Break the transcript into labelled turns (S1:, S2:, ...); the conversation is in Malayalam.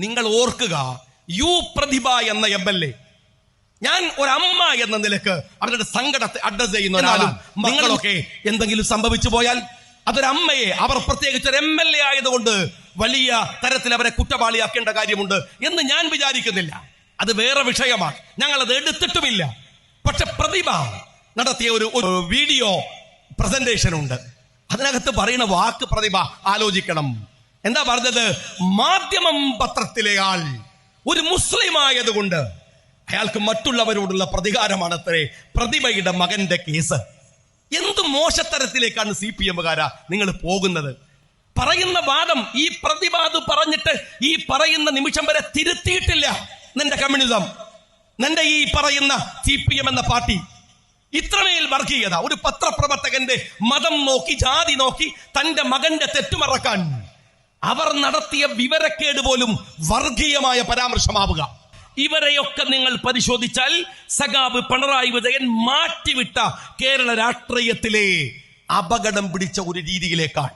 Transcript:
S1: നിങ്ങൾ ഓർക്കുക, പ്രതിഭ എന്ന MLA, ഞാൻ ഒരമ്മ എന്ന നിലക്ക് അവരുടെ സങ്കടത്തെ അഡ്രസ് ചെയ്യുന്ന ഒരാളും, നിങ്ങളൊക്കെ എന്തെങ്കിലും സംഭവിച്ചു പോയാൽ അതൊരമ്മയെ, അവർ പ്രത്യേകിച്ച് ഒരു MLA ആയതുകൊണ്ട് വലിയ തരത്തിൽ അവരെ കുറ്റവാളിയാക്കേണ്ട കാര്യമുണ്ട് എന്ന് ഞാൻ വിചാരിക്കുന്നില്ല. അത് വേറെ വിഷയമാണ്, ഞങ്ങളത് എടുത്തിട്ടുമില്ല. പക്ഷെ പ്രതിഭ നടത്തിയ ഒരു വീഡിയോ പ്രസന്റേഷൻ ഉണ്ട്. അതിനകത്ത് പറയുന്ന വാക്ക് പ്രതിഭ ആലോചിക്കണം. എന്താ പറഞ്ഞത്? മാധ്യമം പത്രത്തിലെ ആൾ ഒരു മുസ്ലിം ആയതുകൊണ്ട് അയാൾക്ക് മറ്റുള്ളവരോടുള്ള പ്രതികാരമാണ് അത്രേ പ്രതിഭയുടെ മകന്റെ കേസ്. എന്ത് മോശത്തരത്തിലേക്കാണ് CPM-കാരാ നിങ്ങൾ പോകുന്നത്? പറയുന്ന വാദം ഈ പ്രതിവാദം പറഞ്ഞിട്ട് ഈ പറയുന്ന നിമിഷം വരെ തിരുത്തിയിട്ടില്ല. നിന്റെ കമ്മ്യൂണിസം, നിന്റെ ഈ പറയുന്ന CPM എന്ന പാർട്ടി ഇത്രമേൽ വർഗീയത, ഒരു പത്രപ്രവർത്തകന്റെ മതം നോക്കി, ജാതി നോക്കി തന്റെ മകന്റെ തെറ്റുമറക്കാൻ അവർ നടത്തിയ വിവരക്കേട് പോലും വർഗീയമായ പരാമർശമാവുക. ഇവരെയൊക്കെ നിങ്ങൾ പരിശോധിച്ചാൽ സഖാവ് പിണറായി വിജയൻ മാറ്റിവിട്ട കേരള രാഷ്ട്രീയത്തിലെ അപകടം പിടിച്ച ഒരു രീതിയിലേക്കാണ്.